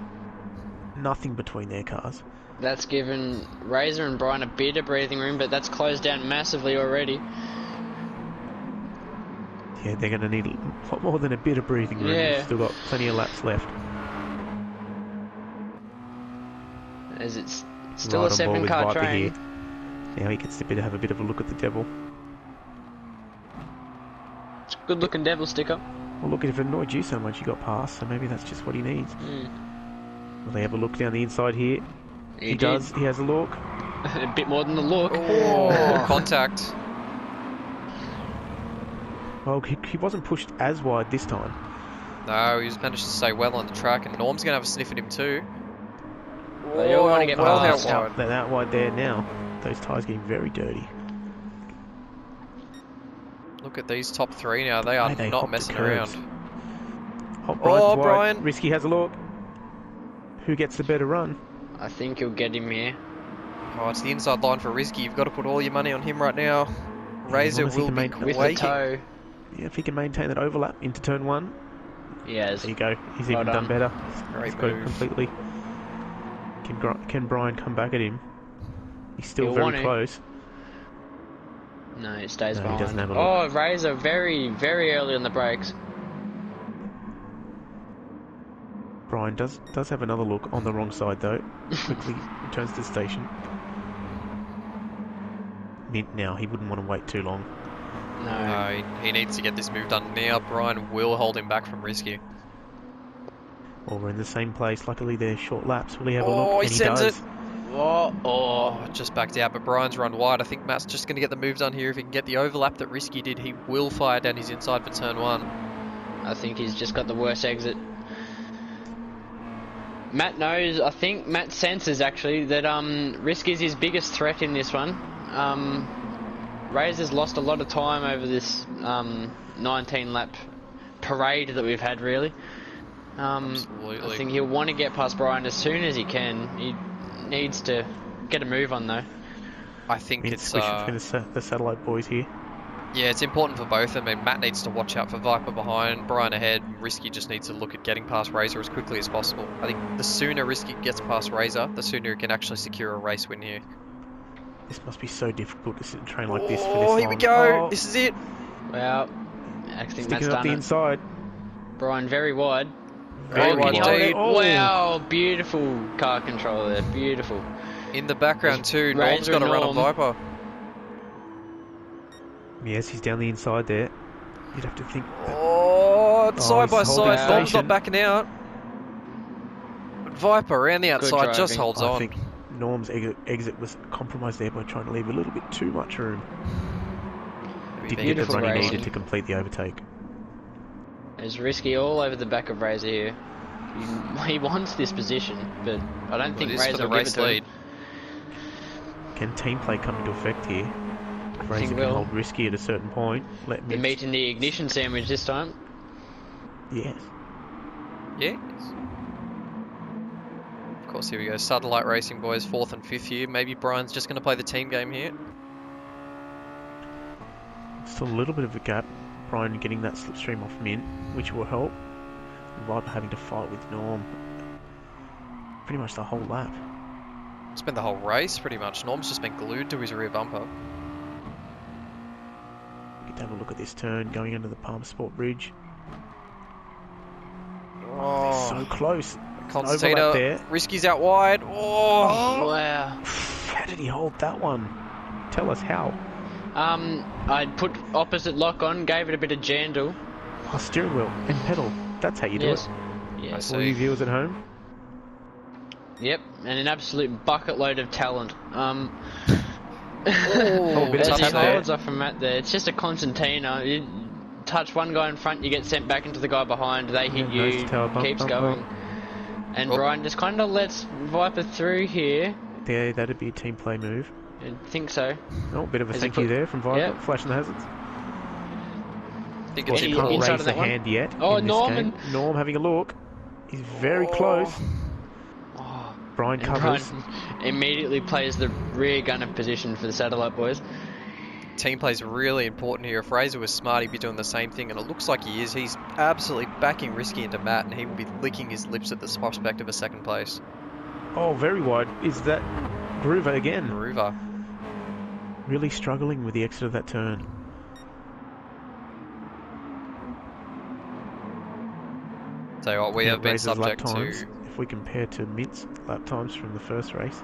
Nothing between their cars. That's given Razor and Brian a bit of breathing room, but that's closed down massively already. Yeah, they're going to need a lot more than a bit of breathing room. Yeah. They've still got plenty of laps left. As it's still Right a on board with 7-car Viper train. here. Now he gets to have a bit of a look at the devil. It's a good looking devil sticker. Well, look, if it annoyed you so much, you got past, so maybe that's just what he needs. Will they have a look down the inside here? He did. does. He has a look. A bit more than the look. Oh, contact. Well, he wasn't pushed as wide this time. No, he's managed to stay well on the track, and Norm's going to have a sniff at him too. They all want to get well past. out wide. They're that wide there now. Those tyres getting very dirty. Look at these top 3 now. They are Hey, they not hop the messing curves. around. Oh, Brian's wide. Brian. Risky has a look. Who gets the better run? I think you'll get him here. Oh, it's the inside line for Risky. You've got to put all your money on him right now. Razor as long as he will can be make- With the waiting. toe. Yeah, if he can maintain that overlap into turn 1. He has. There you go. He's Well even done done. better. Great He's got it move. completely. Can Brian come back at him? He's still He'll very want to. close. No, it stays No, he behind. doesn't have a Oh, Razor very, very early on the brakes. Brian does have another look on the wrong side though. Quickly returns to the station. Mint now. He wouldn't want to wait too long. No. No, he needs to get this move done now. Brian will hold him back from Risky. Well, we're in the same place. Luckily, they're short laps. Will he have a Oh, look? he And sends does. it. Oh, Oh, just backed out, but Brian's run wide. I think Matt's just going to get the move done here. If he can get the overlap that Risky did, he will fire down his inside for turn 1. I think he's just got the worst exit. Matt knows, I think Matt senses actually, that Risky's his biggest threat in this one. Razor's lost a lot of time over this 19 lap parade that we've had really. Absolutely. I think he'll want to get past Brian as soon as he can. He needs to get a move on though. I think Mint it's switching for the satellite boys here. yeah, it's important for both. I mean, Matt needs to watch out for Viper behind, Brian ahead. Risky just needs to look at getting past Razor as quickly as possible. I think the sooner Risky gets past Razor, the sooner he can actually secure a race win here. This must be so difficult to sit and train like this for this Oh, long. here we go. Oh, This is it. Well, I think Sticking that's up done the it. inside. Brian, very wide. Very Can wide you hold it? indeed. Oh. Wow, beautiful car control there. Beautiful. In the background too, Norm's Razor got a and run on Norm. Viper. Yes, he's down the inside there. You'd have to think that... Oh, side he's by holding side. Norm's station. not backing out. Viper around the outside just driving. holds I on. think Norm's exit was compromised there by trying to leave a little bit too much room. Didn't get the Beautiful run he racing. needed to complete the overtake. It's risky all over the back of Razor here. He wants this position, but I don't think It is for Razor the will give race it to lead. him. Can team play come into effect here? If Razor can will. hold risky at a certain point, let The Mitz... meat in the ignition sandwich this time. Yes. Yes. Of course, here we go. Satellite Racing boys, 4th and 5th year. Maybe Brian's just going to play the team game here. Still a little bit of a gap. Brian getting that slipstream off Mint, which will help. Viper having to fight with Norm pretty much the whole lap. It's been the whole race, pretty much. Norm's just been glued to his rear bumper. Get to have a look at this turn going under the Palmer Sport Bridge. Oh, So close. Overlap Constantino. there. Risky's out wide. Oh, Wow. How did he hold that one? Tell us how. I'd put opposite lock on, gave it a bit of jandle. Oh, steering wheel and pedal. That's how you do Yes. it. Yes. For you viewers at home. Yep, and an absolute bucket load of talent. Oh, a bit of As touch he there. holds off from Matt there, it's just a Constantino. You touch one guy in front, you get sent back into the guy behind. They hit Yeah, nose you, to tail, bump, keeps bump, going. bump. And Oh. Brian just kind of lets Viper through here. There, that'd be a team play move. I think so. Oh, bit of a Has he thank you put- there from Viper, Yep. flashing the hazards. I think Well, it's he Any can't inside raise of the that one? hand yet Oh, in this Norman. game. Norm having a look. He's very Oh. close. Oh, Brian and covers. Brian immediately plays the rear gunner position for the satellite boys. Team play's really important here. If Razor was smart, he'd be doing the same thing, and it looks like he is. He's absolutely backing Risky into Matt, and he will be licking his lips at the prospect of a second place. Oh, very wide. Is that Groover again? Groover. Really struggling with the exit of that turn. Tell you what, we Yeah, have been Razor's lap subject times, to. if we compare to Mint's lap times from the first race,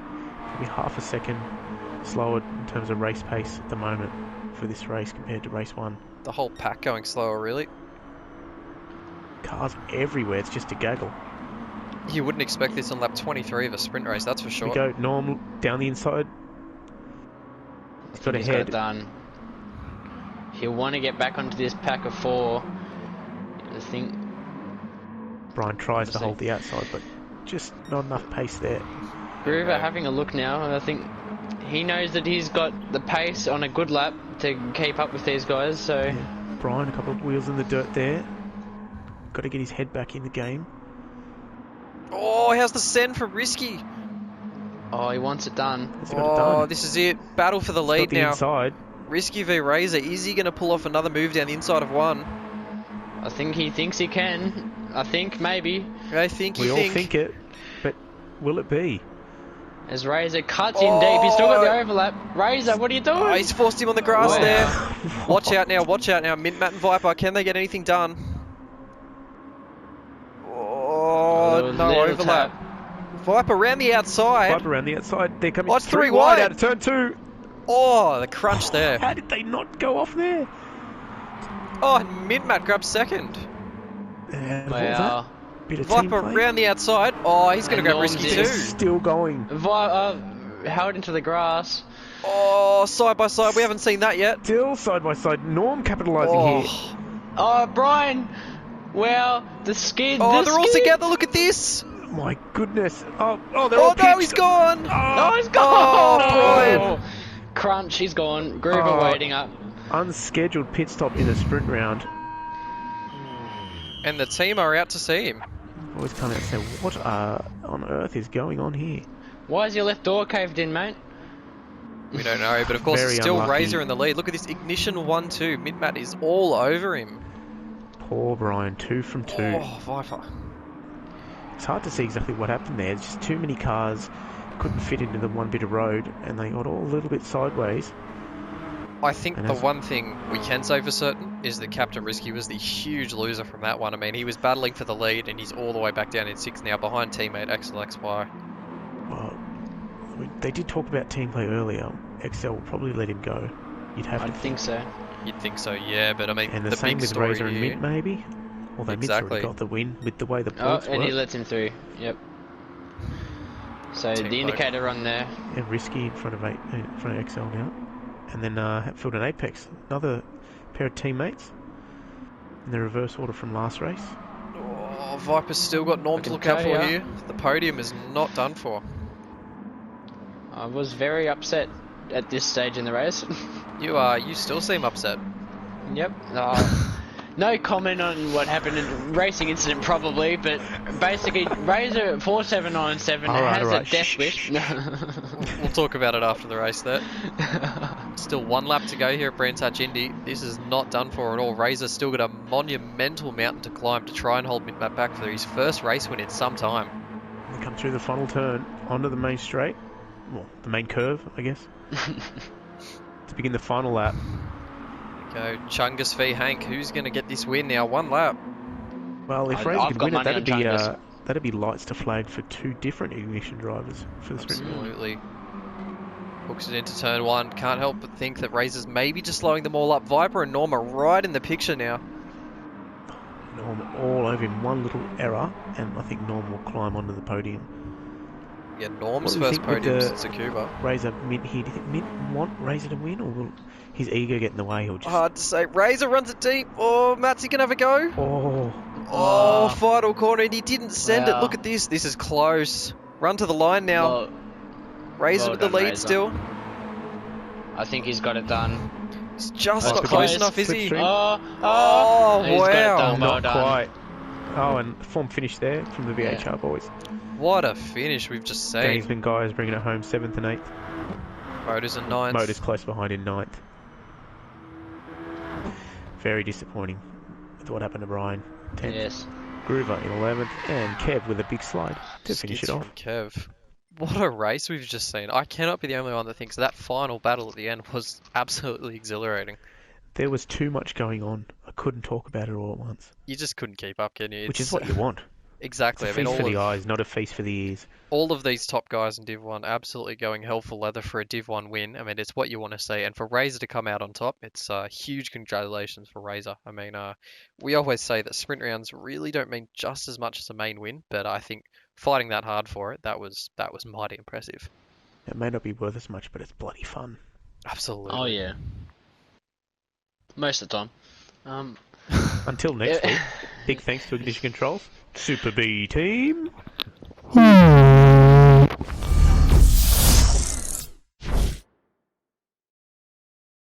probably half a second slower in terms of race pace at the moment for this race compared to race one. The whole pack going slower, really. Cars everywhere, it's just a gaggle. You wouldn't expect this on lap 23 of a sprint race, that's for Here sure. we go, Norm down the inside. He's got a He's head. got it done. He'll want to get back onto this pack of 4. I think. Brian tries to Obviously. hold the outside, but just not enough pace there. Groover Yeah. having a look now, and I think he knows that he's got the pace on a good lap to keep up with these guys, so... Yeah. Brian, a couple of wheels in the dirt there. Got to get his head back in the game. Oh, how's the send from Risky? Oh, he wants it done. Has he got it Oh, done? this is it. Battle for the He's lead got the now. inside. Risky v Razor. Is he going to pull off another move down the inside of one? I think he thinks he can. I think, maybe. I think We you all think it, but will it be? As Razor cuts in deep, he's still got the overlap. Razor, what are you doing? Oh, he's forced him on the grass Wow. there. Watch out now, watch out now. Mint, Matt and Viper, can they get anything done? Oh, Oh, no little overlap. Viper around the outside. Viper around the outside. They're coming Oh, it's three three wide wide. out of turn 2. Oh, the crunch there. How did they not go off there? Oh, and Mint Matt grabs second. What was Wow. that? Bit of team Viper play. around the outside. Oh, he's going And to go Norm's risky in. too. Still going. Held into the grass. Oh, side by side. We haven't seen that yet. Still side by side. Norm capitalising here. Oh, Oh, Brian! Well, the skid. oh the they're all skid. together. Look at this. My goodness. Oh, they're all Oh, no, pitched. he's gone. Oh, he's gone! Oh, Brian. Oh. Crunch, he's gone. Groover Oh. waiting up. Unscheduled pit stop in a sprint round. And the team are out to see him. Always come out and say, what on earth is going on here? Why is your left door caved in, mate? We don't know, but of course Very it's still unlucky. Razor in the lead. Look at this ignition 1-2. Mint-Matt is all over him. Poor Brian, 2 from 2. Oh, Viper. It's hard to see exactly what happened there. There's just too many cars couldn't fit into the one bit of road, and they got all a little bit sideways. I think And the as- one thing we can say for certain is that Captain Risky was the huge loser from that one. I mean, he was battling for the lead, and he's all the way back down in 6th now, behind teammate XLXY. Well, they did talk about team play earlier. XL will probably let him go. You'd have to I think so. You'd think so, yeah, but I mean, And the the same big with story Razor and here... Mint, maybe? Although Mint's Exactly. already got the win with the way the Oh, points and he work. lets him through. Yep. So Team the indicator on there. And Risky in front of XL now. And then Hatfield and Apex, another pair of teammates. In the reverse order from last race. Oh, Viper's still got Norm to look out for here. The podium is not done for. I was very upset at this stage in the race. You still seem upset. Yep. No comment on what happened in the racing incident, probably, but basically, Razor 4797 has a death wish. We'll talk about it after the race there. Still 1 lap to go here at Brands Hatch Indy. This is not done for at all. Razor's still got a monumental mountain to climb to try and hold Mintmat back for his first race win in some time. They come through the final turn, onto the main straight. Well, the main curve, I guess. To begin the final lap. Go Chungus v Hank. Who's going to get this win now? 1 lap. Well, if I've Razor could got win it, money on Chungus. that'd be lights to flag for 2 different ignition drivers for the sprint. Absolutely. Hooks it into turn 1. Can't help but think that Razor's maybe just slowing them all up. Viper and Norm are right in the picture now. Norm all over him, one little error, and I think Norm will climb onto the podium. Yeah, Norm's What do you first think with podium the since Akuba. Razor Mint here, do you think Mint want Razor to win, or will his ego get in the way? He'll just... Hard to say. Razor runs it deep. Oh, Matsy can have a go. Oh, Oh, final corner, and he didn't send it. Wow. Look at this. This is close. Run to the line now. Well, Razor well with the done, lead Razor. still. I think he's got it done. He's just That's not close close. enough, is he? Slipstream. Oh, He's got it wow. done. Well not done. quite. Oh, and form finish there from the VHR boys. What a finish we've just seen. Gamesman guys bringing it home 7th and 8th. Motors in 9th. Motors close behind in 9th. Very disappointing with what happened to Brian. 10th. Yes. Groover in 11th, and Kev with a big slide to finish it Skids off. from Kev. What a race we've just seen. I cannot be the only one that thinks that final battle at the end was absolutely exhilarating. There was too much going on. I couldn't talk about it all at once. You just couldn't keep up, can you? Which is what you want. Exactly. It's a feast for the eyes, not a feast for the ears. all of these top guys in Div 1 absolutely going hell for leather for a Div 1 win. I mean, it's what you want to see. And for Razor to come out on top, it's huge congratulations for Razor. I mean, we always say that sprint rounds really don't mean just as much as a main win, but I think fighting that hard for it, that was mighty impressive. It may not be worth as much, but it's bloody fun. Absolutely. Oh yeah. Most of the time. Until next week, big thanks to Ignition Controls, Super B team.